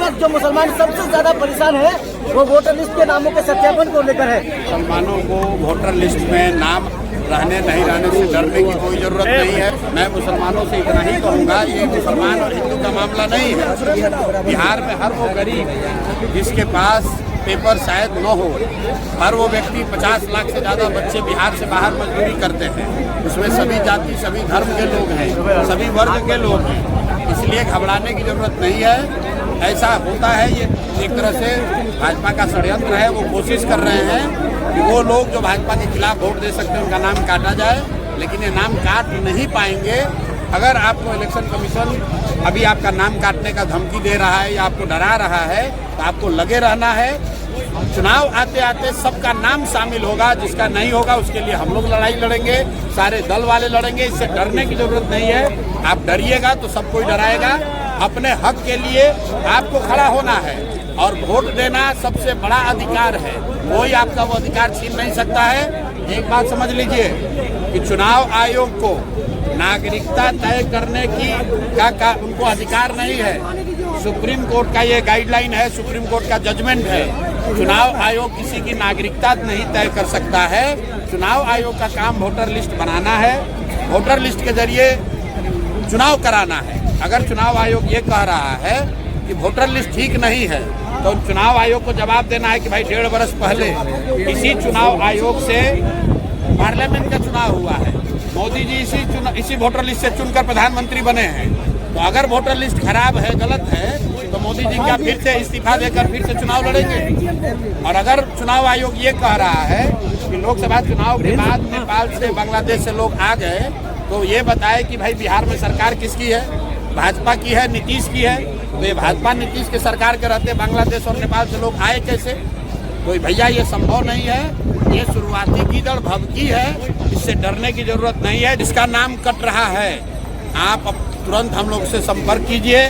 वक्त जो मुसलमान सबसे ज्यादा परेशान है वो वोटर लिस्ट के नामों के सत्यापन को लेकर है। मुसलमानों को वोटर लिस्ट में नाम रहने नहीं रहने से डरने की कोई जरूरत नहीं है। मैं मुसलमानों से इतना ही कहूँगा, ये मुसलमान और हिंदू का मामला नहीं है। बिहार में हर वो गरीब जिसके पास पेपर शायद न हो, हर वो व्यक्ति 50 लाख से ज़्यादा बच्चे बिहार से बाहर मजदूरी करते हैं। उसमें सभी जाति सभी धर्म के लोग हैं, सभी वर्ग के लोग हैं, इसलिए घबराने की जरूरत नहीं है। ऐसा होता है, ये एक तरह से भाजपा का षड्यंत्र है। वो कोशिश कर रहे हैं कि वो लोग जो भाजपा के खिलाफ वोट दे सकते हैं उनका नाम काटा जाए, लेकिन ये नाम काट नहीं पाएंगे। अगर आपको इलेक्शन कमीशन अभी आपका नाम काटने का धमकी दे रहा है या आपको डरा रहा है तो आपको लगे रहना है। चुनाव आते आते सबका नाम शामिल होगा, जिसका नहीं होगा उसके लिए हम लोग लड़ाई लड़ेंगे, सारे दल वाले लड़ेंगे। इससे डरने की जरूरत नहीं है। आप डरिएगा तो सब कोई डराएगा। अपने हक के लिए आपको खड़ा होना है और वोट देना सबसे बड़ा अधिकार है। कोई आपका वो अधिकार छीन नहीं सकता है। एक बात समझ लीजिए कि चुनाव आयोग को नागरिकता तय करने की का उनको अधिकार नहीं है। सुप्रीम कोर्ट का ये गाइडलाइन है, सुप्रीम कोर्ट का जजमेंट है। चुनाव आयोग किसी की नागरिकता नहीं तय कर सकता है। चुनाव आयोग का काम वोटर लिस्ट बनाना है, वोटर लिस्ट के जरिए चुनाव कराना है। अगर चुनाव आयोग ये कह रहा है कि वोटर लिस्ट ठीक नहीं है तो चुनाव आयोग को जवाब देना है कि भाई 1.5 वर्ष पहले इसी चुनाव आयोग से पार्लियामेंट का चुनाव हुआ है, मोदी जी इसी वोटर लिस्ट से चुनकर प्रधानमंत्री बने हैं। तो अगर वोटर लिस्ट खराब है, गलत है, तो मोदी जी क्या फिर से इस्तीफा देकर फिर से चुनाव लड़ेंगे? और अगर चुनाव आयोग ये कह रहा है कि लोकसभा चुनाव के बाद नेपाल से बांग्लादेश से लोग आ गए, तो ये बताए कि भाई बिहार में सरकार किसकी है? भाजपा की है, नीतीश की है। तो ये भाजपा नीतीश के सरकार के रहते बांग्लादेश और नेपाल से लोग आए कैसे? तो भैया ये संभव नहीं है। ये शुरुआती कीदड़ भभकी है, इससे डरने की जरूरत नहीं है। जिसका नाम कट रहा है आप अब तुरंत हम लोग से संपर्क कीजिए।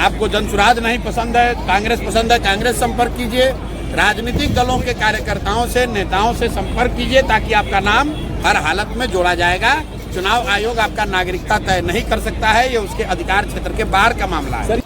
आपको जनसुराज नहीं पसंद है, कांग्रेस पसंद है, कांग्रेस संपर्क कीजिए। राजनीतिक दलों के कार्यकर्ताओं से, नेताओं से संपर्क कीजिए ताकि आपका नाम हर हालत में जोड़ा जाएगा। चुनाव आयोग आपका नागरिकता तय नहीं कर सकता है, ये उसके अधिकार क्षेत्र के बाहर का मामला है।